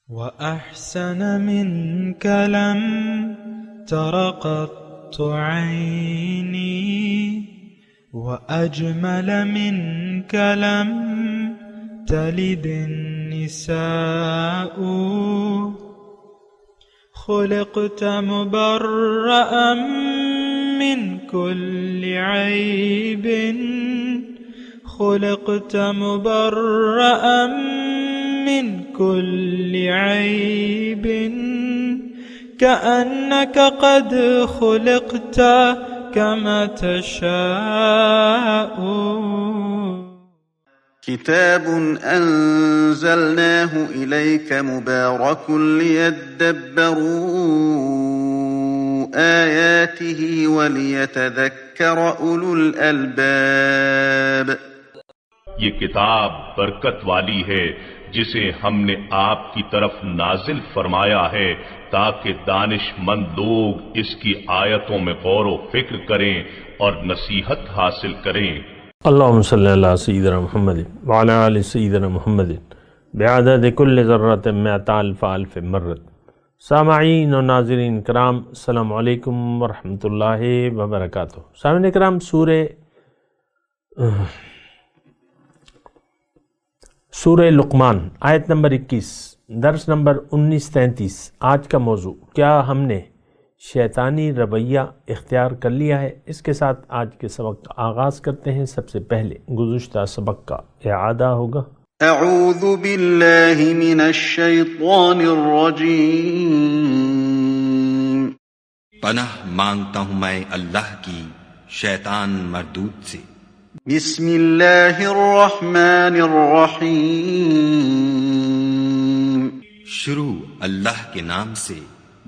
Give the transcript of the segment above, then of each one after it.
وأحسن منك لم تر قط عيني وأجمل منك لم تلد النساء خلقت مبرأ من كل عيب خلقت مبرأ من كل عيب كأنك قد خلقت كما تشاء. كتاب أنزلناه إليك مبارك ليدبروا آياته وليتذكر أولو الألباب. یہ کتاب برکت والی ہے جسے ہم نے آپ کی طرف نازل فرمایا ہے تاکہ دانش مند لوگ اس کی آیتوں میں غور و فکر کریں اور نصیحت حاصل کریں. اللہم صلی اللہ سیدنا محمد وعلی آل سیدنا محمد بعدد کل ذرۃ مئۃ الف الف مرۃ. سامعین و ناظرین کرام، السلام علیکم ورحمۃ اللہ وبرکاتہ. سامعین کرام، سورہ لقمان آیت نمبر 21، درس نمبر 1933. آج کا موضوع، کیا ہم نے شیطانی رویہ اختیار کر لیا ہے؟ اس کے ساتھ آج کے سبق کا آغاز کرتے ہیں. سب سے پہلے گزشتہ سبق کا اعادہ ہوگا. اعوذ باللہ من الشیطان الرجیم. پناہ مانگتا ہوں میں اللہ کی شیطان مردود سے. بسم اللہ الرحمن الرحیم. شروع اللہ کے نام سے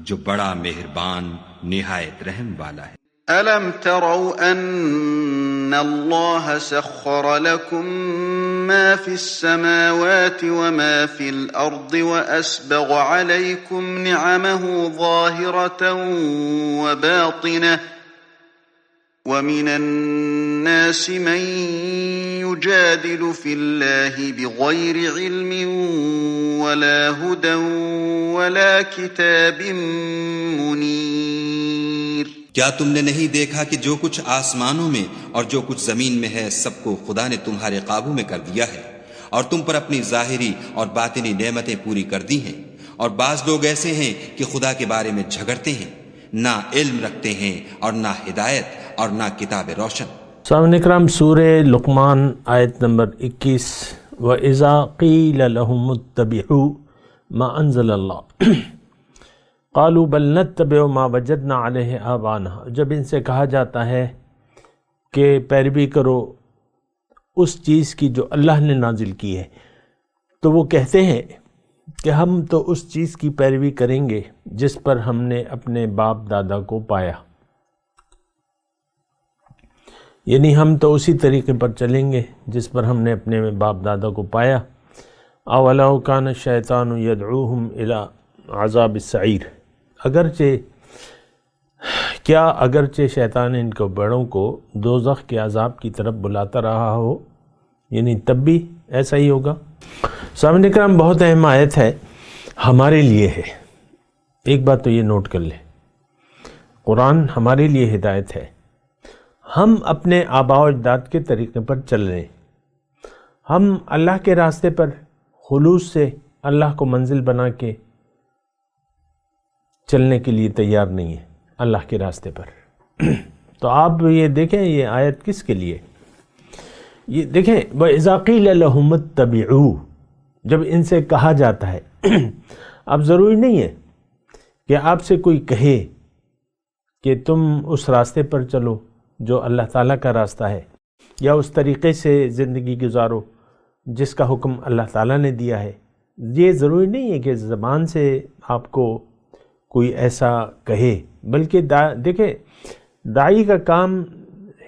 جو بڑا مہربان نہایت رحم والا ہے. ألم تروا أن الله سخر لكم ما في السماوات وما في الأرض وأسبغ عليكم نعمه ظاهرة وباطنة ومن الناس من يجادل في الله بغير علم ولا هدى ولا كتاب منير. کیا تم نے نہیں دیکھا کہ جو کچھ آسمانوں میں اور جو کچھ زمین میں ہے سب کو خدا نے تمہارے قابو میں کر دیا ہے اور تم پر اپنی ظاہری اور باطنی نعمتیں پوری کر دی ہیں. اور بعض لوگ ایسے ہیں کہ خدا کے بارے میں جھگڑتے ہیں، نہ علم رکھتے ہیں اور نہ ہدایت اور نہ کتاب روشن. سامعین اکرام، سورہ لقمان آیت نمبر 21. وَإِذَا قِيلَ لَهُمُ اتَّبِعُوا مَا أَنزَلَ اللَّهُ قَالُوا بَلْ نَتَّبِعُ مَا وَجَدْنَا عَلَيْهِ آبَانَا. جب ان سے کہا جاتا ہے کہ پیروی کرو اس چیز کی جو اللہ نے نازل کی ہے، تو وہ کہتے ہیں کہ ہم تو اس چیز کی پیروی کریں گے جس پر ہم نے اپنے باپ دادا کو پایا، یعنی ہم تو اسی طریقے پر چلیں گے جس پر ہم نے اپنے باپ دادا کو پایا. اَوَلَوْ كَانَ الشَّيْطَانُ يَدْعُوهُمْ إِلَىٰ عَذَابِ السَّعِيرِ. اگرچہ شیطان ان کو بڑوں کو دوزخ کے عذاب کی طرف بلاتا رہا ہو، یعنی تب بھی ایسا ہی ہوگا. سامعین اکرام، بہت اہم آیت ہے ہمارے لیے ہے. ایک بات تو یہ نوٹ کر لیں، قرآن ہمارے لیے ہدایت ہے. ہم اپنے آباء و اجداد کے طریقے پر چل رہے ہیں. ہم اللہ کے راستے پر خلوص سے اللہ کو منزل بنا کے چلنے کے لیے تیار نہیں ہے اللہ کے راستے پر. تو آپ یہ دیکھیں یہ آیت کس کے لیے؟ یہ دیکھیں، وَإِذَا قِيلَ لَهُمُ اتَّبِعُوا، جب ان سے کہا جاتا ہے. اب ضروری نہیں ہے کہ آپ سے کوئی کہے کہ تم اس راستے پر چلو جو اللہ تعالیٰ کا راستہ ہے، یا اس طریقے سے زندگی گزارو جس کا حکم اللہ تعالیٰ نے دیا ہے. یہ ضروری نہیں ہے کہ زبان سے آپ کو کوئی ایسا کہے، بلکہ دیکھیں، داعی کا کام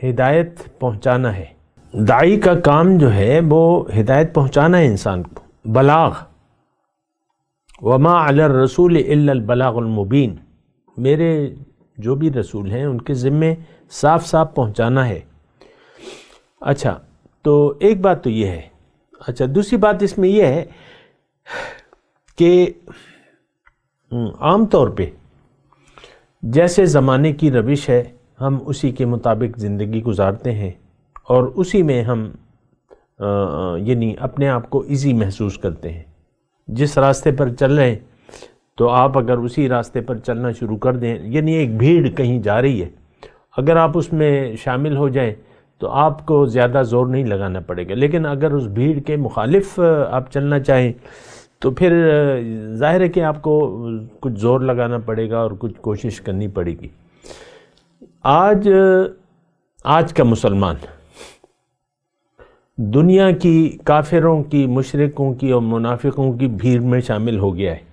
ہدایت پہنچانا ہے. داعی کا کام جو ہے وہ ہدایت پہنچانا ہے انسان کو، بلاغ. وَمَا عَلَى الرَّسُولِ إِلَّا الْبَلَاغُ الْمُبِينُ. میرے جو بھی رسول ہیں ان کے ذمے صاف صاف پہنچانا ہے. اچھا، تو ایک بات تو یہ ہے. اچھا، دوسری بات اس میں یہ ہے کہ عام طور پہ جیسے زمانے کی روش ہے ہم اسی کے مطابق زندگی گزارتے ہیں اور اسی میں ہم یعنی اپنے آپ کو ایزی محسوس کرتے ہیں. جس راستے پر چل رہے ہیں تو آپ اگر اسی راستے پر چلنا شروع کر دیں، یعنی ایک بھیڑ کہیں جا رہی ہے، اگر آپ اس میں شامل ہو جائیں تو آپ کو زیادہ زور نہیں لگانا پڑے گا. لیکن اگر اس بھیڑ کے مخالف آپ چلنا چاہیں تو پھر ظاہر ہے کہ آپ کو کچھ زور لگانا پڑے گا اور کچھ کوشش کرنی پڑے گی. آج کا مسلمان دنیا کی کافروں کی، مشرکوں کی اور منافقوں کی بھیڑ میں شامل ہو گیا ہے.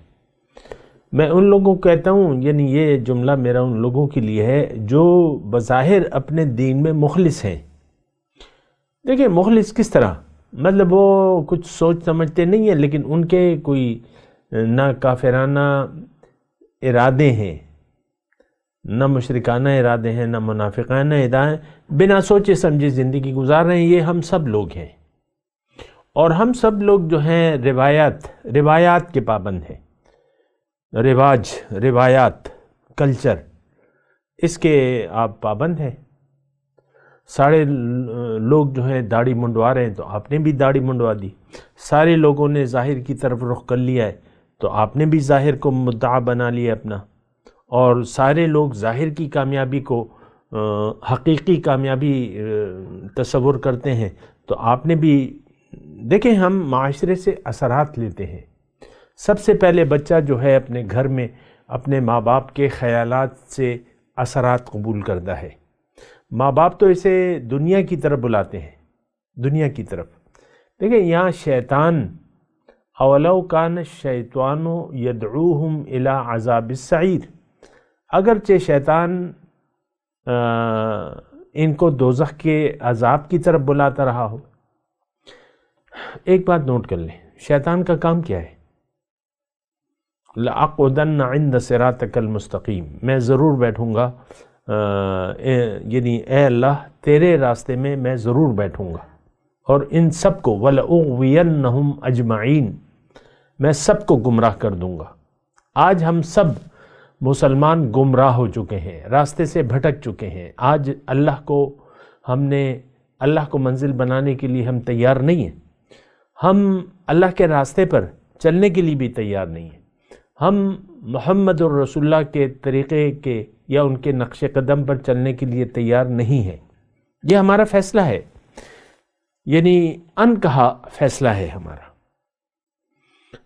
میں ان لوگوں کو کہتا ہوں، یعنی یہ جملہ میرا ان لوگوں کے لیے ہے جو بظاہر اپنے دین میں مخلص ہیں. دیکھیں مخلص کس طرح، مطلب وہ کچھ سوچ سمجھتے نہیں ہیں لیکن ان کے کوئی نہ کافرانہ ارادے ہیں، نہ مشرکانہ ارادے ہیں، نہ منافقانہ ارادے ہیں، بنا سوچے سمجھے زندگی گزار رہے ہیں. یہ ہم سب لوگ ہیں اور ہم سب لوگ جو ہیں روایات کے پابند ہیں. روایات، کلچر، اس کے آپ پابند ہیں. سارے لوگ جو ہیں داڑھی منڈوا رہے ہیں تو آپ نے بھی داڑھی منڈوا دی. سارے لوگوں نے ظاہر کی طرف رخ کر لیا ہے تو آپ نے بھی ظاہر کو مدعا بنا لیا اپنا. اور سارے لوگ ظاہر کی کامیابی کو حقیقی کامیابی تصور کرتے ہیں تو آپ نے بھی. دیکھیں ہم معاشرے سے اثرات لیتے ہیں. سب سے پہلے بچہ جو ہے اپنے گھر میں اپنے ماں باپ کے خیالات سے اثرات قبول کرتا ہے. ماں باپ تو اسے دنیا کی طرف بلاتے ہیں، دنیا کی طرف. دیکھیں یہاں شیطان، اولو کان الشیطان یدعوہم الی عذاب السعیر، اگرچہ شیطان ان کو دوزخ کے عذاب کی طرف بلاتا رہا ہو. ایک بات نوٹ کر لیں، شیطان کا کام کیا ہے؟ لَأَقْعُدَنَّ عِنْدَ صِرَاطِكَ الْمُسْتَقِيمِ، میں ضرور بیٹھوں گا، یعنی اے اللہ تیرے راستے میں ضرور بیٹھوں گا اور ان سب کو وَلَأُغْوِيَنَّهُمْ أَجْمَعِينَ، میں سب کو گمراہ کر دوں گا. آج ہم سب مسلمان گمراہ ہو چکے ہیں، راستے سے بھٹک چکے ہیں. آج اللہ کو منزل بنانے کے لیے ہم تیار نہیں ہیں. ہم اللہ کے راستے پر چلنے کے لیے بھی تیار نہیں ہیں. ہم محمد الرسول اللہ کے طریقے کے یا ان کے نقش قدم پر چلنے کے لیے تیار نہیں ہیں. یہ ہمارا فیصلہ ہے، یعنی انکہا فیصلہ ہے ہمارا.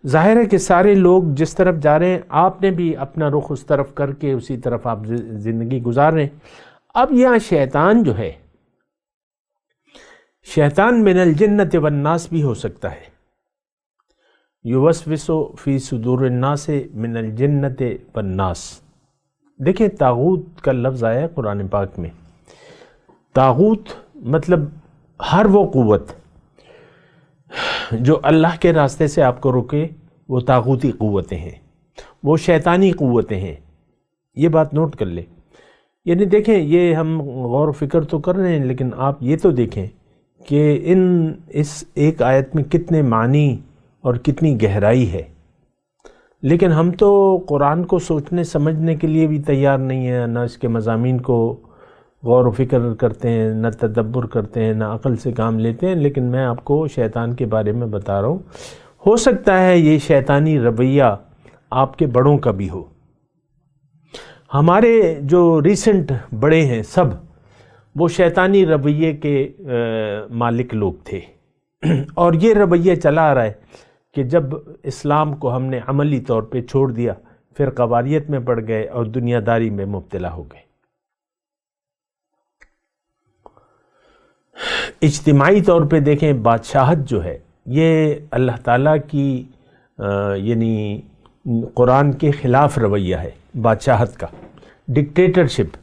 ظاہر ہے کہ سارے لوگ جس طرف جا رہے ہیں آپ نے بھی اپنا رخ اس طرف کر کے اسی طرف آپ زندگی گزار رہے ہیں. اب یہاں شیطان جو ہے، شیطان من الجنت والناس بھی ہو سکتا ہے. یوسوس فی صدور الناس من الجنت والناس. دیکھیں طاغوت کا لفظ آیا ہے قرآن پاک میں. طاغوت مطلب ہر وہ قوت جو اللہ کے راستے سے آپ کو روکے، وہ طاغوتی قوتیں ہیں، وہ شیطانی قوتیں ہیں. یہ بات نوٹ کر لیں. یعنی دیکھیں یہ ہم غور و فکر تو کر رہے ہیں لیکن آپ یہ تو دیکھیں کہ اس ایک آیت میں کتنے معنی اور کتنی گہرائی ہے. لیکن ہم تو قرآن کو سوچنے سمجھنے کے لیے بھی تیار نہیں ہیں، نہ اس کے مضامین کو غور و فکر کرتے ہیں، نہ تدبر کرتے ہیں، نہ عقل سے کام لیتے ہیں. لیکن میں آپ کو شیطان کے بارے میں بتا رہا ہوں. ہو سکتا ہے یہ شیطانی رویہ آپ کے بڑوں کا بھی ہو. ہمارے جو ریسنٹ بڑے ہیں سب وہ شیطانی رویے کے مالک لوگ تھے اور یہ رویہ چلا آ رہا ہے کہ جب اسلام کو ہم نے عملی طور پہ چھوڑ دیا پھر قواریت میں پڑ گئے اور دنیا داری میں مبتلا ہو گئے. اجتماعی طور پہ دیکھیں بادشاہت جو ہے یہ اللہ تعالیٰ کی یعنی قرآن کے خلاف رویہ ہے. بادشاہت کا، ڈکٹیٹرشپ،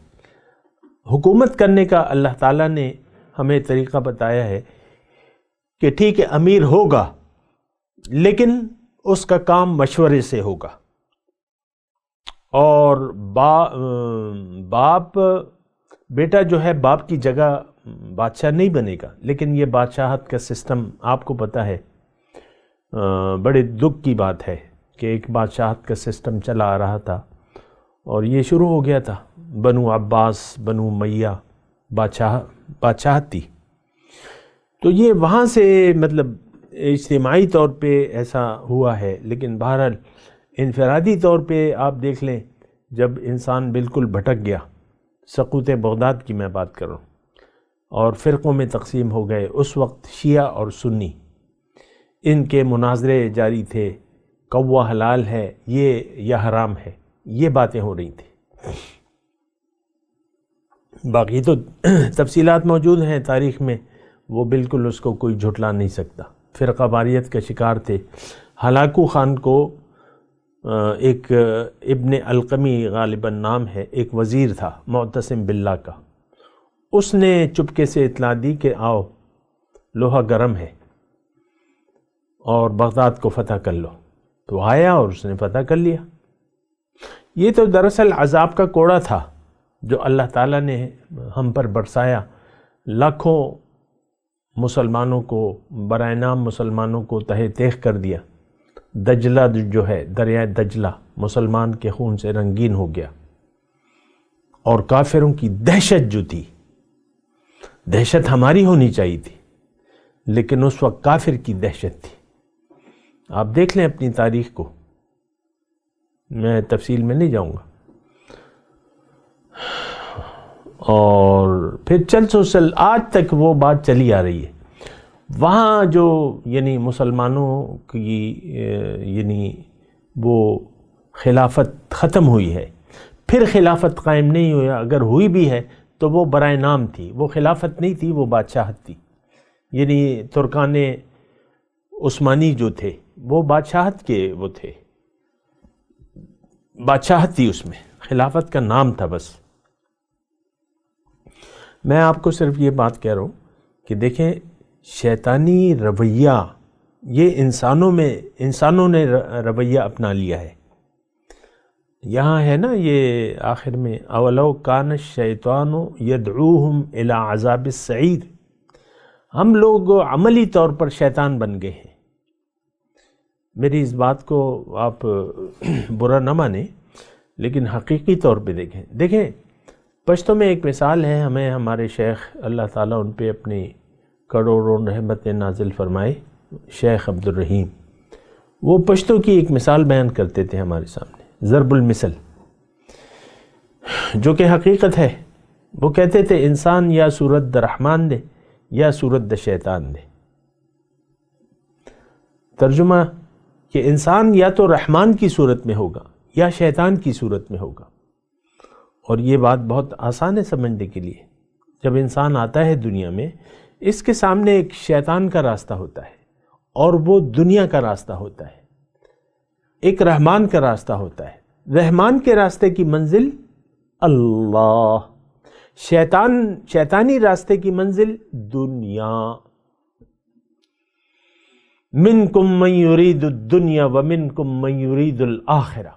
حکومت کرنے کا اللہ تعالیٰ نے ہمیں طریقہ بتایا ہے کہ ٹھیک ہے امیر ہوگا لیکن اس کا کام مشورے سے ہوگا. اور باپ بیٹا جو ہے باپ کی جگہ بادشاہ نہیں بنے گا. لیکن یہ بادشاہت کا سسٹم آپ کو پتہ ہے، بڑے دکھ کی بات ہے کہ ایک بادشاہت کا سسٹم چلا آ رہا تھا اور یہ شروع ہو گیا تھا، بنو عباس بنو امیہ بادشاہت تھی. تو یہ وہاں سے مطلب اجتماعی طور پہ ایسا ہوا ہے، لیکن بہرحال انفرادی طور پہ آپ دیکھ لیں جب انسان بالکل بھٹک گیا، سقوط بغداد کی میں بات کر رہا ہوں، اور فرقوں میں تقسیم ہو گئے. اس وقت شیعہ اور سنی ان کے مناظرے جاری تھے، کوا حلال ہے یہ یا حرام ہے، یہ باتیں ہو رہی تھیں. باقی تو تفصیلات موجود ہیں تاریخ میں، وہ بالکل اس کو کوئی جھٹلا نہیں سکتا. فرقہ واریت کا شکار تھے. ہلاکو خان کو ایک ابن القمی غالباً نام ہے، ایک وزیر تھا معتصم باللہ کا، اس نے چپکے سے اطلاع دی کہ آؤ لوہا گرم ہے اور بغداد کو فتح کر لو. تو آیا اور اس نے فتح کر لیا. یہ تو دراصل عذاب کا کوڑا تھا جو اللہ تعالیٰ نے ہم پر برسایا. لاکھوں مسلمانوں کو، برائے نام مسلمانوں کو تہہ تیغ کر دیا. دجلہ جو ہے، دریائے دجلہ مسلمان کے خون سے رنگین ہو گیا. اور کافروں کی دہشت جو تھی، دہشت ہماری ہونی چاہیے تھی، لیکن اس وقت کافر کی دہشت تھی. آپ دیکھ لیں اپنی تاریخ کو، میں تفصیل میں نہیں جاؤں گا. اور پھر چل آج تک وہ بات چلی آ رہی ہے. وہاں جو یعنی مسلمانوں کی یعنی وہ خلافت ختم ہوئی ہے، پھر خلافت قائم نہیں ہوئی. اگر ہوئی بھی ہے تو وہ برائے نام تھی، وہ خلافت نہیں تھی، وہ بادشاہت تھی. یعنی ترکان عثمانی جو تھے وہ بادشاہت کے وہ تھے، بادشاہت تھی، اس میں خلافت کا نام تھا بس. میں آپ کو صرف یہ بات کہہ رہا ہوں کہ دیکھیں شیطانی رویہ یہ انسانوں نے رویہ اپنا لیا ہے. یہاں ہے نا یہ آخر میں اولو کان الشیطان یدعوہم الی عذاب السعیر. ہم لوگ عملی طور پر شیطان بن گئے ہیں. میری اس بات کو آپ برا نہ مانیں، لیکن حقیقی طور پہ دیکھیں پشتوں میں ایک مثال ہے. ہمیں ہمارے شیخ اللہ تعالیٰ ان پہ اپنی کروڑوں رحمت نازل فرمائے، شیخ عبد الرحیم، وہ پشتوں کی ایک مثال بیان کرتے تھے ہمارے سامنے، ضرب المثل، جو کہ حقیقت ہے. وہ کہتے تھے انسان یا صورت د رحمان دے یا صورت د شیطان دے. ترجمہ کہ انسان یا تو رحمان کی صورت میں ہوگا یا شیطان کی صورت میں ہوگا. اور یہ بات بہت آسان ہے سمجھنے کے لیے. جب انسان آتا ہے دنیا میں، اس کے سامنے ایک شیطان کا راستہ ہوتا ہے اور وہ دنیا کا راستہ ہوتا ہے. ایک رحمان کا راستہ ہوتا ہے. رحمان کے راستے کی منزل اللہ، شیطانی راستے کی منزل دنیا. منکم من یرید الدنیا ومنکم من یرید الآخرہ،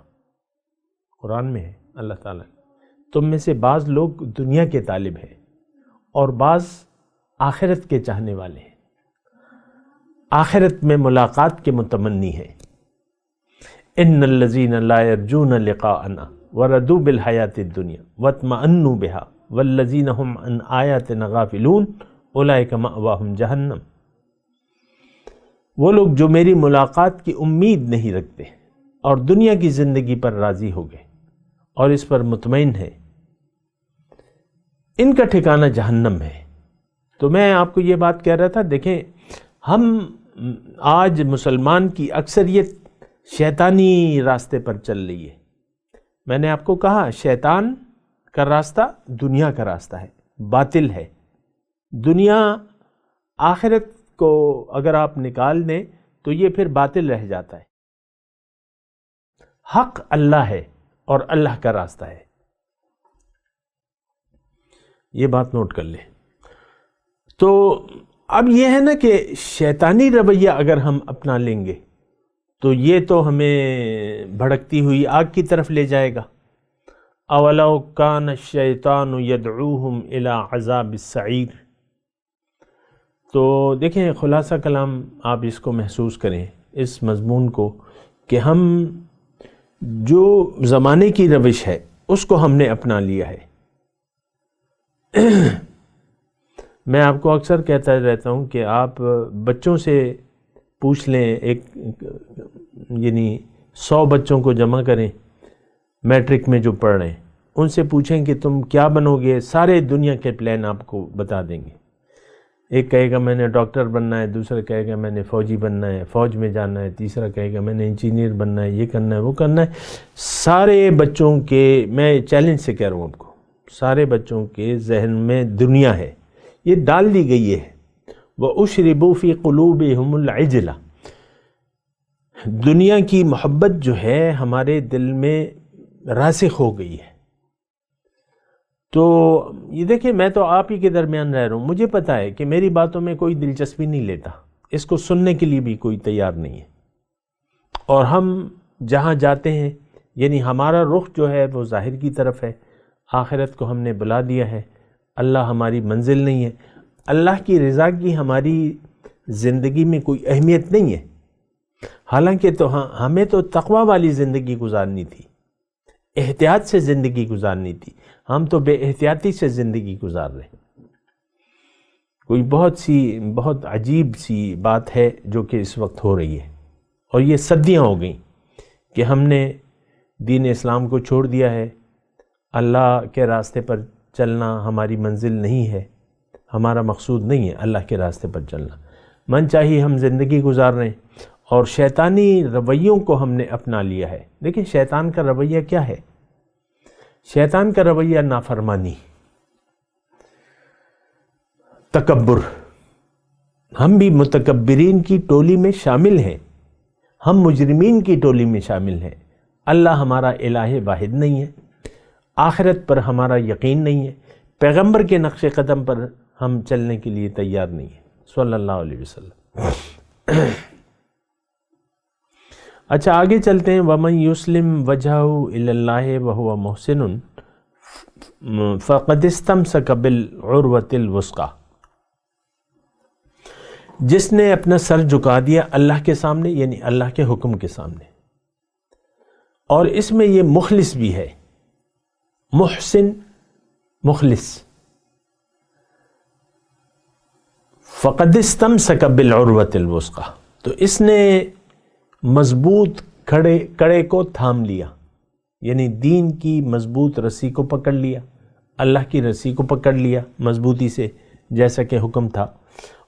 قرآن میں ہے اللہ تعالیٰ. تم میں سے بعض لوگ دنیا کے طالب ہیں اور بعض آخرت کے چاہنے والے ہیں، آخرت میں ملاقات کے متمنی ہیں. ان الذین لا یرجون لقاءنا وردوا بالحیاۃ الدنیا واطمأنوا بها والذین هم عن آیاتنا غافلون اولئک مأواہم جہنم. وہ لوگ جو میری ملاقات کی امید نہیں رکھتے اور دنیا کی زندگی پر راضی ہو گئے اور اس پر مطمئن ہے، ان کا ٹھکانہ جہنم ہے. تو میں آپ کو یہ بات کہہ رہا تھا، دیکھیں ہم آج مسلمان کی اکثریت شیطانی راستے پر چل رہی ہے. میں نے آپ کو کہا شیطان کا راستہ دنیا کا راستہ ہے، باطل ہے. دنیا آخرت کو اگر آپ نکال دیں تو یہ پھر باطل رہ جاتا ہے. حق اللہ ہے اور اللہ کا راستہ ہے. یہ بات نوٹ کر لیں. تو اب یہ ہے نا کہ شیطانی رویہ اگر ہم اپنا لیں گے تو یہ تو ہمیں بھڑکتی ہوئی آگ کی طرف لے جائے گا. اولو کان الشیطان یدعوہم الی عذاب السعیر. تو دیکھیں خلاصہ کلام آپ اس کو محسوس کریں، اس مضمون کو، کہ ہم جو زمانے کی روش ہے اس کو ہم نے اپنا لیا ہے۔ میں آپ کو اکثر کہتا رہتا ہوں کہ آپ بچوں سے پوچھ لیں، یعنی 100 بچوں کو جمع کریں میٹرک میں جو پڑھ رہے ہیں، ان سے پوچھیں کہ تم کیا بنو گے، سارے دنیا کے پلان آپ کو بتا دیں گے۔ ایک کہے گا میں نے ڈاکٹر بننا ہے، دوسرا کہے گا میں نے فوجی بننا ہے، فوج میں جانا ہے، تیسرا کہے گا میں نے انجینئر بننا ہے، یہ کرنا ہے، وہ کرنا ہے۔ سارے بچوں کے، میں چیلنج سے کہہ رہا ہوں آپ کو، سارے بچوں کے ذہن میں دنیا ہے، یہ ڈال دی گئی ہے۔ وَأُشْرِبُوا فِي قُلُوبِهِمُ الْعِجْلَ، دنیا کی محبت جو ہے ہمارے دل میں راسخ ہو گئی ہے۔ تو یہ دیکھیں، میں تو آپ ہی کے درمیان رہ رہا ہوں، مجھے پتا ہے کہ میری باتوں میں کوئی دلچسپی نہیں لیتا، اس کو سننے کے لیے بھی کوئی تیار نہیں ہے، اور ہم جہاں جاتے ہیں، یعنی ہمارا رخ جو ہے وہ ظاہر کی طرف ہے، آخرت کو ہم نے بلا دیا ہے، اللہ ہماری منزل نہیں ہے، اللہ کی رضا کی ہماری زندگی میں کوئی اہمیت نہیں ہے۔ حالانکہ تو ہمیں تو تقوی والی زندگی گزارنی تھی، احتیاط سے زندگی گزارنی تھی، ہم تو بے احتیاطی سے زندگی گزار رہے ہیں۔ کوئی بہت عجیب سی بات ہے جو کہ اس وقت ہو رہی ہے، اور یہ صدیاں ہو گئیں کہ ہم نے دین اسلام کو چھوڑ دیا ہے۔ اللہ کے راستے پر چلنا ہماری منزل نہیں ہے، ہمارا مقصود نہیں ہے اللہ کے راستے پر چلنا، من چاہیے ہم زندگی گزار رہے ہیں، اور شیطانی رویوں کو ہم نے اپنا لیا ہے۔ دیکھیں شیطان کا رویہ کیا ہے؟ شیطان کا رویہ نافرمانی، تکبر۔ ہم بھی متکبرین کی ٹولی میں شامل ہیں، ہم مجرمین کی ٹولی میں شامل ہیں۔ اللہ ہمارا الہ واحد نہیں ہے، آخرت پر ہمارا یقین نہیں ہے، پیغمبر کے نقش قدم پر ہم چلنے کے لیے تیار نہیں ہیں صلی اللہ علیہ وسلم۔ اچھا آگے چلتے ہیں۔ وَمَن يُسْلِمْ وَجْهَهُ إِلَى اللَّهِ وَهُوَ مُحْسِنٌ فَقَدِ اسْتَمْسَكَ بِالْعُرْوَةِ الْوُثْقَى، جس نے اپنا سر جھکا دیا اللہ کے سامنے، یعنی اللہ کے حکم کے سامنے، اور اس میں یہ مخلص بھی ہے، محسن مخلص۔ فَقَدِ اسْتَمْسَكَ بِالْعُرْوَةِ الْوُثْقَى، تو اس نے مضبوط کڑے کو تھام لیا، یعنی دین کی مضبوط رسی کو پکڑ لیا، اللہ کی رسی کو پکڑ لیا مضبوطی سے، جیسا کہ حکم تھا۔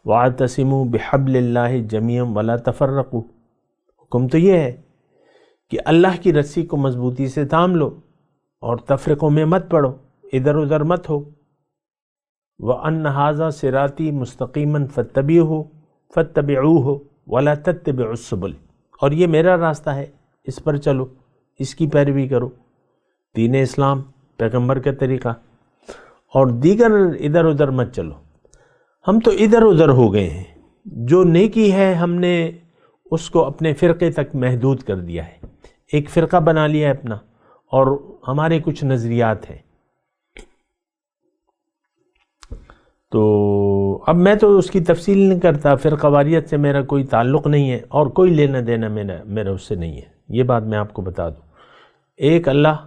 وَاعْتَصِمُوا بِحَبْلِ اللَّهِ جَمِيعًا وَلَا تَفَرَّقُوا، حکم تو یہ ہے کہ اللہ کی رسی کو مضبوطی سے تھام لو اور تفرقوں میں مت پڑو، ادھر ادھر مت ہو۔ وَأَنَّ هَذَا صِرَاطِي مُسْتَقِيمًا فَاتَّبِعُوهُ وَلَا تَتَّبِعُوا السُّبُلَ، اور یہ میرا راستہ ہے، اس پر چلو، اس کی پیروی کرو، دین اسلام، پیغمبر کا طریقہ، اور دیگر ادھر ادھر مت چلو۔ ہم تو ادھر ادھر ہو گئے ہیں، جو نیکی ہے ہم نے اس کو اپنے فرقے تک محدود کر دیا ہے، ایک فرقہ بنا لیا ہے اپنا، اور ہمارے کچھ نظریات ہیں۔ تو اب میں تو اس کی تفصیل نہیں کرتا، فرقہ واریت سے میرا کوئی تعلق نہیں ہے، اور کوئی لینا دینا میرا اس سے نہیں ہے، یہ بات میں آپ کو بتا دوں۔ ایک اللہ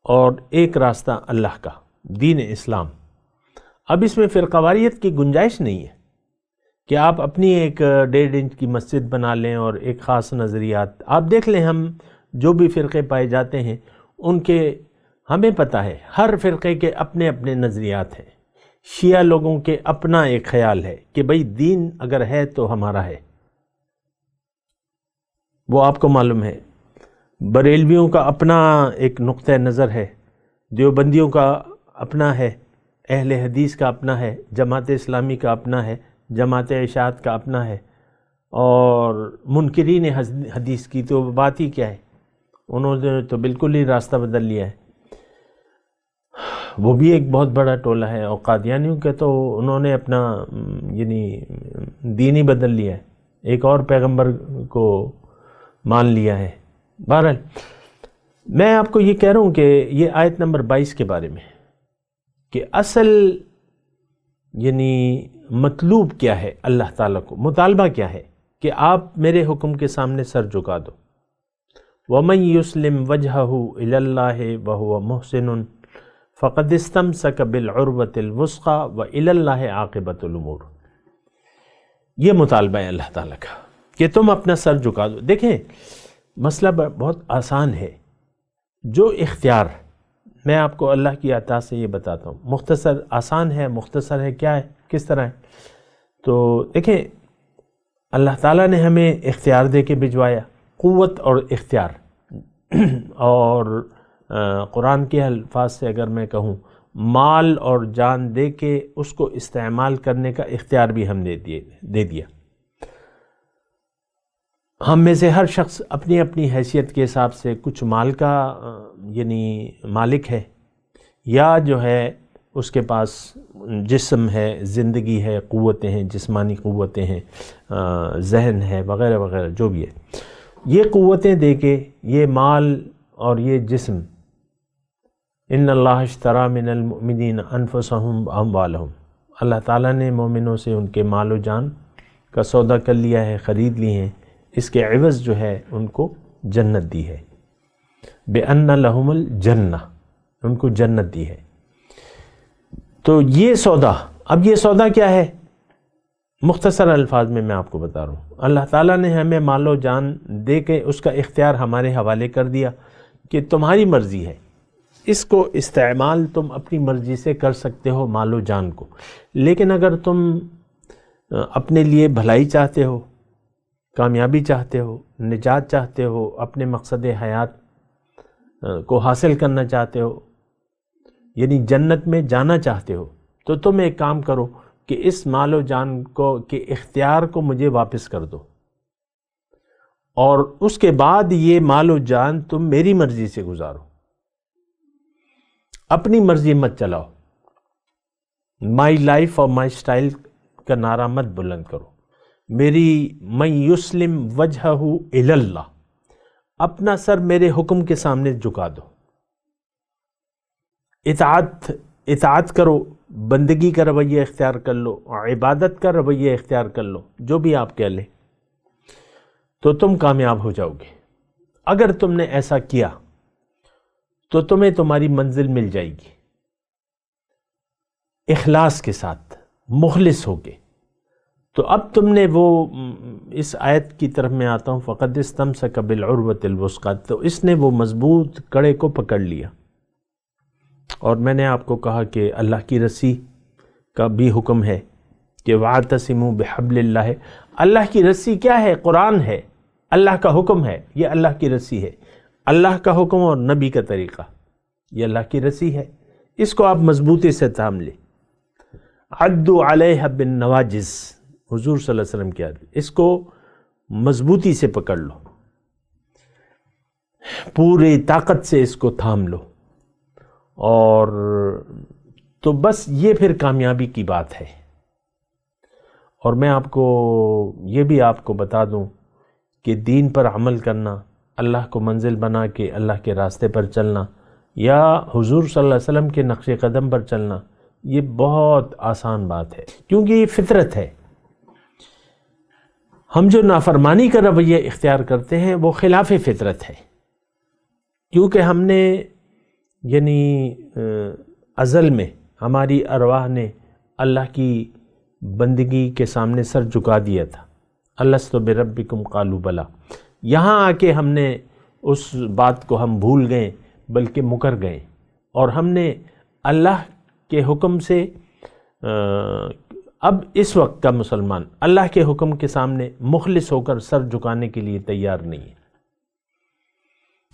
اور ایک راستہ اللہ کا، دین اسلام۔ اب اس میں فرقہ واریت کی گنجائش نہیں ہے کہ آپ اپنی ایک 1.5 انچ کی مسجد بنا لیں اور ایک خاص نظریات۔ آپ دیکھ لیں، ہم جو بھی فرقے پائے جاتے ہیں ان کے ہمیں پتہ ہے، ہر فرقے کے اپنے اپنے نظریات ہیں۔ شیعہ لوگوں کے اپنا ایک خیال ہے کہ بھئی دین اگر ہے تو ہمارا ہے، وہ آپ کو معلوم ہے۔ بریلویوں کا اپنا ایک نقطہ نظر ہے، دیوبندیوں کا اپنا ہے، اہل حدیث کا اپنا ہے، جماعت اسلامی کا اپنا ہے، جماعت اشاعت کا اپنا ہے، اور منکرین حدیث کی تو بات ہی کیا ہے، انہوں نے تو بالکل ہی راستہ بدل لیا ہے، وہ بھی ایک بہت بڑا ٹولہ ہے۔ اور قادیانیوں کے تو انہوں نے اپنا یعنی دین ہی بدل لیا ہے، ایک اور پیغمبر کو مان لیا ہے۔ بہرحال میں آپ کو یہ کہہ رہا ہوں کہ یہ آیت نمبر 22 کے بارے میں کہ اصل یعنی مطلوب کیا ہے، اللہ تعالیٰ کو مطالبہ کیا ہے کہ آپ میرے حکم کے سامنے سر جھکا دو، وَمَن يُسْلِمْ وَجْهَهُ إِلَى اللَّهِ وَهُوَ مُحْسِنٌ فَقَدِ اسْتَمْسَكَ بِالْعُرْوَةِ الْوُثْقَىٰ وَإِلَى اللَّهِ عَاقِبَةُ الْأُمُورِ۔ یہ مطالبہ ہے اللہ تعالیٰ کا کہ تم اپنا سر جھکا دو۔ دیکھیں مسئلہ بہت آسان ہے۔ جو اختیار میں آپ کو اللہ کی عطا سے یہ بتاتا ہوں، مختصر آسان ہے، مختصر ہے، کیا ہے، کس طرح ہے؟ تو دیکھیں اللہ تعالیٰ نے ہمیں اختیار دے کے بھجوایا، قوت اور اختیار، اور قرآن کے الفاظ سے اگر میں کہوں مال اور جان دے کے اس کو استعمال کرنے کا اختیار بھی ہم نے دے دیا۔ ہم میں سے ہر شخص اپنی اپنی حیثیت کے حساب سے کچھ مال کا یعنی مالک ہے، یا جو ہے اس کے پاس جسم ہے، زندگی ہے، قوتیں ہیں، جسمانی قوتیں ہیں، ذہن ہے، وغیرہ وغیرہ جو بھی ہے۔ یہ قوتیں دے کے، یہ مال اور یہ جسم، ان اللہ اشتری من المؤمنین انفسهم واموالهم، اللہ تعالیٰ نے مومنوں سے ان کے مال و جان کا سودا کر لیا ہے، خرید لی ہیں، اس کے عوض جو ہے ان کو جنت دی ہے، بِأَنَّ لَهُمُ الْجَنَّةِ، ان کو جنت دی ہے۔ تو یہ سودا، اب یہ سودا کیا ہے؟ مختصر الفاظ میں آپ کو بتا رہا ہوں۔ اللہ تعالیٰ نے ہمیں مال و جان دے کے اس کا اختیار ہمارے حوالے کر دیا کہ تمہاری مرضی ہے، اس کو استعمال تم اپنی مرضی سے کر سکتے ہو، مال و جان کو۔ لیکن اگر تم اپنے لیے بھلائی چاہتے ہو، کامیابی چاہتے ہو، نجات چاہتے ہو، اپنے مقصد حیات کو حاصل کرنا چاہتے ہو، یعنی جنت میں جانا چاہتے ہو، تو تم ایک کام کرو کہ اس مال و جان کو کے اختیار کو مجھے واپس کر دو، اور اس کے بعد یہ مال و جان تم میری مرضی سے گزارو، اپنی مرضی مت چلاؤ، مائی لائف اور مائی سٹائل کا نعرہ مت بلند کرو، میری من یسلم وجہہ الی اللہ، اپنا سر میرے حکم کے سامنے جھکا دو، اطاعت کرو، بندگی کا رویہ اختیار کر لو، عبادت کا رویہ اختیار کر لو، جو بھی آپ کہہ لیں، تو تم کامیاب ہو جاؤ گے۔ اگر تم نے ایسا کیا تو تمہیں تمہاری منزل مل جائے گی، اخلاص کے ساتھ، مخلص ہو کے۔ تو اب تم نے وہ، اس آیت کی طرف میں آتا ہوں، فَقَدْ اسْتَمْسَكَ بِالْعُرْوَةِ الْوُثْقَىٰ، تو اس نے وہ مضبوط کڑے کو پکڑ لیا۔ اور میں نے آپ کو کہا کہ اللہ کی رسی کا بھی حکم ہے کہ وَاعْتَصِمُوا بِحَبْلِ اللَّهِ، اللہ کی رسی کیا ہے؟ قرآن ہے، اللہ کا حکم ہے، یہ اللہ کی رسی ہے، اللہ کا حکم اور نبی کا طریقہ، یہ اللہ کی رسی ہے، اس کو آپ مضبوطی سے تھام لیں۔ عَدُّوا عَلَيْهَا بِالنَّوَاجِذِ، حضور صلی اللہ علیہ وسلم کیا، اس کو مضبوطی سے پکڑ لو، پوری طاقت سے اس کو تھام لو، اور تو بس یہ پھر کامیابی کی بات ہے۔ اور میں آپ کو یہ بھی آپ کو بتا دوں کہ دین پر عمل کرنا، اللہ کو منزل بنا کے اللہ کے راستے پر چلنا، یا حضور صلی اللہ علیہ وسلم کے نقش قدم پر چلنا، یہ بہت آسان بات ہے، کیونکہ یہ فطرت ہے۔ ہم جو نافرمانی کا رویہ اختیار کرتے ہیں وہ خلاف فطرت ہے، کیونکہ ہم نے یعنی ازل میں ہماری ارواح نے اللہ کی بندگی کے سامنے سر جھکا دیا تھا، الست بربکم قالوا بلی، یہاں آ کے ہم نے اس بات کو ہم بھول گئے بلکہ مکر گئے، اور ہم نے اللہ کے حکم سے اب اس وقت کا مسلمان اللہ کے حکم کے سامنے مخلص ہو کر سر جھکانے کے لیے تیار نہیں ہے۔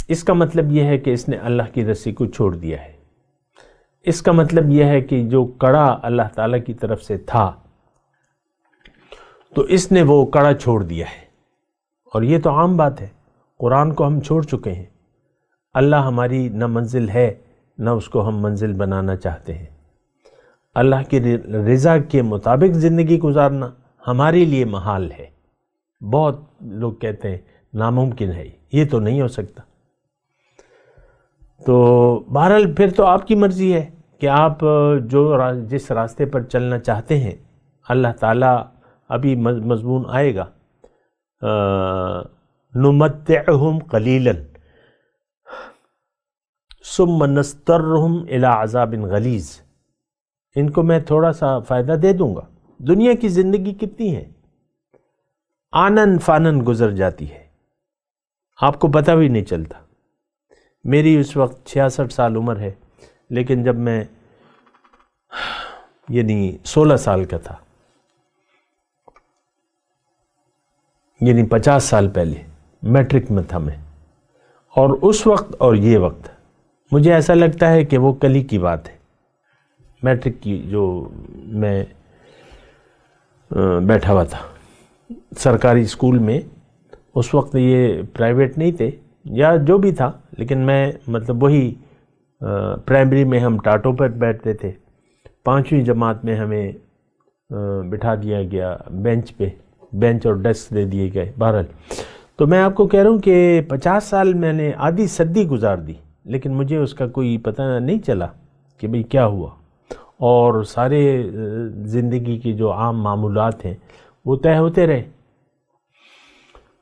اس کا مطلب یہ ہے کہ اس نے اللہ کی رسی کو چھوڑ دیا ہے، اس کا مطلب یہ ہے کہ جو کڑا اللہ تعالیٰ کی طرف سے تھا تو اس نے وہ کڑا چھوڑ دیا ہے، اور یہ تو عام بات ہے، قرآن کو ہم چھوڑ چکے ہیں، اللہ ہماری نہ منزل ہے نہ اس کو ہم منزل بنانا چاہتے ہیں، اللہ کی رضا کے مطابق زندگی گزارنا ہمارے لیے محال ہے، بہت لوگ کہتے ہیں ناممکن ہے، یہ تو نہیں ہو سکتا۔ تو بہرحال پھر تو آپ کی مرضی ہے کہ آپ جس راستے پر چلنا چاہتے ہیں، اللہ تعالیٰ ابھی مضمون آئے گا، نمتعہم قلیلا، ثم نسترہم الی عذاب غلیظ، ان کو میں تھوڑا سا فائدہ دے دوں گا۔ دنیا کی زندگی کتنی ہے، آنن فانن گزر جاتی ہے، آپ کو پتہ بھی نہیں چلتا۔ میری اس وقت 66 سال عمر ہے، لیکن جب میں 16 سال کا تھا، 50 سال پہلے میٹرک میں تھا میں، اور اس وقت اور یہ وقت مجھے ایسا لگتا ہے کہ وہ کل ہی کی بات ہے۔ میٹرک کی جو میں بیٹھا ہوا تھا سرکاری اسکول میں، اس وقت یہ پرائیویٹ نہیں تھے یا جو بھی تھا، لیکن میں مطلب وہی پرائمری میں ہم ٹاٹوں پر بیٹھتے تھے، 5ویں جماعت میں ہمیں بٹھا دیا گیا بینچ پہ، بینچ اور ڈیسک دے دیے گئے۔ بہرحال تو میں آپ کو کہہ رہا ہوں کہ 50 سال میں نے آدھی صدی گزار دی، لیکن مجھے اس کا کوئی پتہ نہیں چلا کہ بھئی کیا ہوا، اور سارے زندگی کے جو عام معمولات ہیں وہ طے ہوتے رہے۔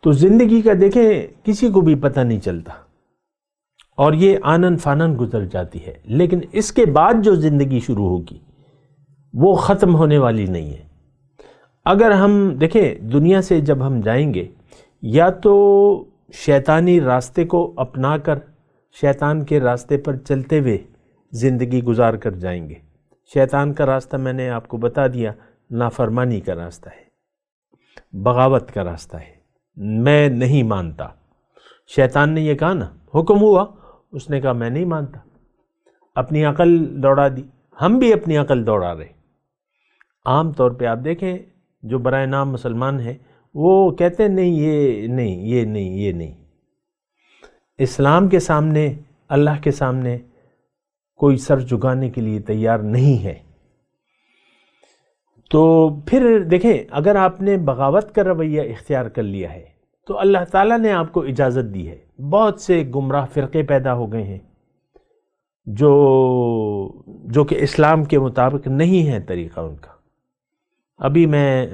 تو زندگی کا دیکھیں کسی کو بھی پتہ نہیں چلتا، اور یہ آنن فانن گزر جاتی ہے، لیکن اس کے بعد جو زندگی شروع ہوگی وہ ختم ہونے والی نہیں ہے۔ اگر ہم دیکھیں دنیا سے جب ہم جائیں گے، یا تو شیطانی راستے کو اپنا کر شیطان کے راستے پر چلتے ہوئے زندگی گزار کر جائیں گے۔ شیطان کا راستہ میں نے آپ کو بتا دیا، نافرمانی کا راستہ ہے، بغاوت کا راستہ ہے، میں نہیں مانتا۔ شیطان نے یہ کہا نا، حکم ہوا، اس نے کہا میں نہیں مانتا، اپنی عقل دوڑا دی۔ ہم بھی اپنی عقل دوڑا رہے۔ عام طور پہ آپ دیکھیں جو برائے نام مسلمان ہیں وہ کہتے ہیں نہیں یہ نہیں، یہ نہیں، یہ نہیں۔ اسلام کے سامنے، اللہ کے سامنے کوئی سر جھکانے کے لیے تیار نہیں ہے۔ تو پھر دیکھیں اگر آپ نے بغاوت کا رویہ اختیار کر لیا ہے تو اللہ تعالیٰ نے آپ کو اجازت دی ہے۔ بہت سے گمراہ فرقے پیدا ہو گئے ہیں جو کہ اسلام کے مطابق نہیں ہے طریقہ ان کا۔ ابھی میں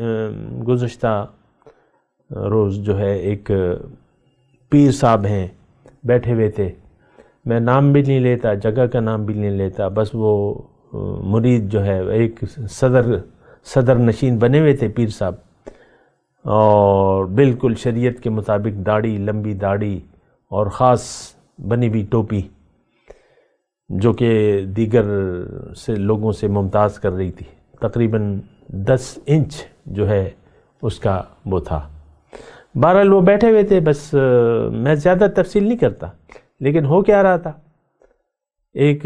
گزشتہ روز جو ہے ایک پیر صاحب ہیں بیٹھے ہوئے تھے، میں نام بھی نہیں لیتا، جگہ کا نام بھی نہیں لیتا، بس وہ مرید جو ہے ایک صدر نشین بنے ہوئے تھے پیر صاحب، اور بالکل شریعت کے مطابق داڑھی، لمبی داڑھی اور خاص بنی ہوئی ٹوپی جو کہ دیگر سے لوگوں سے ممتاز کر رہی تھی، تقریباً 10 انچ جو ہے اس کا وہ تھا۔ بہرحال وہ بیٹھے ہوئے تھے، بس میں زیادہ تفصیل نہیں کرتا، لیکن ہو کیا رہا تھا، ایک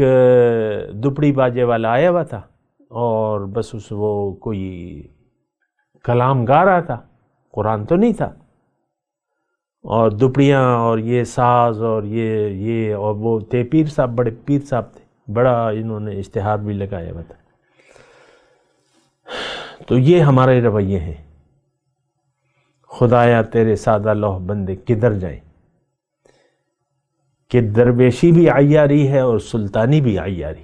دپڑی باجے والا آیا ہوا تھا اور بس وہ کوئی کلام گا رہا تھا، قرآن تو نہیں تھا، اور دپڑیاں اور یہ ساز اور یہ اور وہ تھے پیر صاحب، بڑے پیر صاحب تھے، بڑا انہوں نے اشتہار بھی لگایا ہوا تھا۔ تو یہ ہمارے رویے ہیں، خدایا تیرے سادہ لوح بندے کدھر جائیں، کہ درویشی بھی عیاری ہے اور سلطانی بھی عیاری،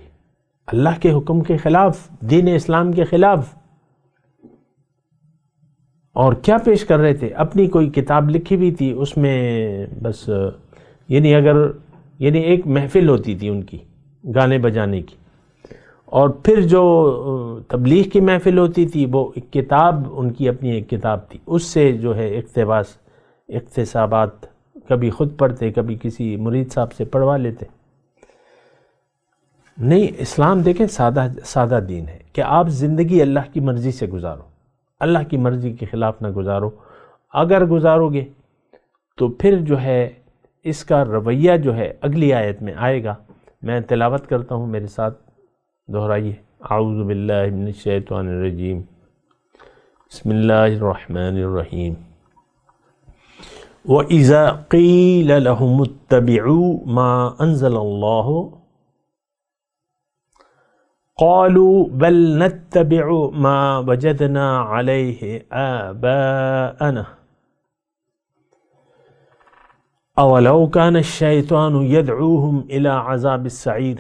اللہ کے حکم کے خلاف، دین اسلام کے خلاف۔ اور کیا پیش کر رہے تھے، اپنی کوئی کتاب لکھی ہوئی تھی، اس میں بس یعنی ایک محفل ہوتی تھی ان کی گانے بجانے کی، اور پھر جو تبلیغ کی محفل ہوتی تھی وہ ایک کتاب، ان کی اپنی ایک کتاب تھی، اس سے جو ہے اقتباسات کبھی خود پڑھتے، کبھی کسی مرید صاحب سے پڑھوا لیتے۔ نہیں، اسلام دیکھیں سادہ دین ہے کہ آپ زندگی اللہ کی مرضی سے گزارو، اللہ کی مرضی کے خلاف نہ گزارو۔ اگر گزارو گے تو پھر جو ہے اس کا رویہ جو ہے اگلی آیت میں آئے گا، میں تلاوت کرتا ہوں، میرے ساتھ دہرائیے۔ اعوذ باللہ من الشیطان الرجیم، بسم اللہ الرحمن الرحیم۔ وَإِذَا قِيلَ لَهُمُ اتَّبِعُوا مَا أَنزَلَ اللَّهُ قَالُوا بَلْ نَتَّبِعُ مَا وَجَدْنَا عَلَيْهِ آبَاءَنَا أَوَلَوْ كَانَ الشَّيْطَانُ يَدْعُوهُمْ إِلَى عَذَابِ السَّعِيرِ۔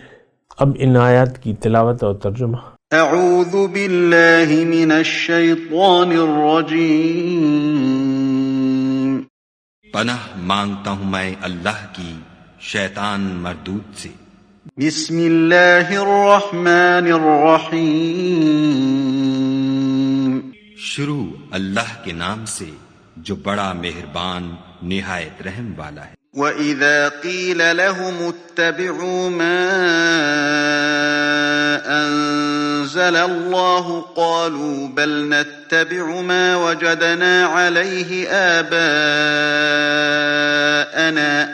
اب ان آیات کی تلاوت اور ترجمہ۔ اعوذ باللہ من الشیطان الرجیم۔ پناہ مانگتا ہوں میں اللہ کی شیطان مردود سے۔ بسم اللہ الرحمن الرحیم شروع اللہ کے نام سے جو بڑا مہربان نہایت رحم والا ہے۔ وَإِذَا قِيلَ لَهُمُ اتَّبِعُوا مَا أَنزَلَ اللَّهُ قَالُوا بَلْ نَتَّبِعُ مَا وَجَدْنَا عَلَيْهِ آبَاءَنَا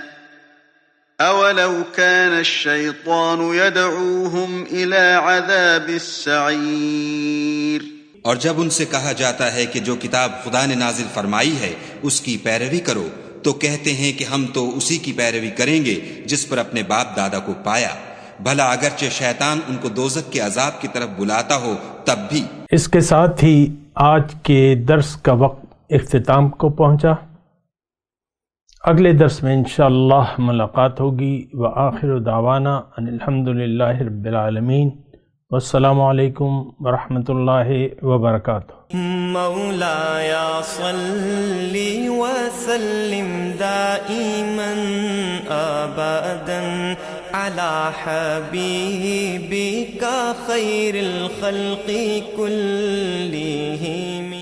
أَوَلَوْ كَانَ الشَّيْطَانُ يَدْعُوهُمْ إِلَى عَذَابِ السَّعِيرِ۔ اور جب ان سے کہا جاتا ہے کہ جو کتاب خدا نے نازل فرمائی ہے اس کی پیروی کرو تو کہتے ہیں کہ ہم تو اسی کی پیروی کریں گے جس پر اپنے باپ دادا کو پایا، بھلا اگرچہ شیطان ان کو دوزخ کے عذاب کی طرف بلاتا ہو تب بھی۔ اس کے ساتھ ہی آج کے درس کا وقت اختتام کو پہنچا۔ اگلے درس میں انشاءاللہ ملاقات ہوگی۔ وآخر دعوانا ان الحمدللہ رب العالمین، والسلام علیکم ورحمۃ اللہ وبرکاتہ۔ مولایا صلی وسلم دائما ابدا علی حبیبک خیر الخلق کلہم۔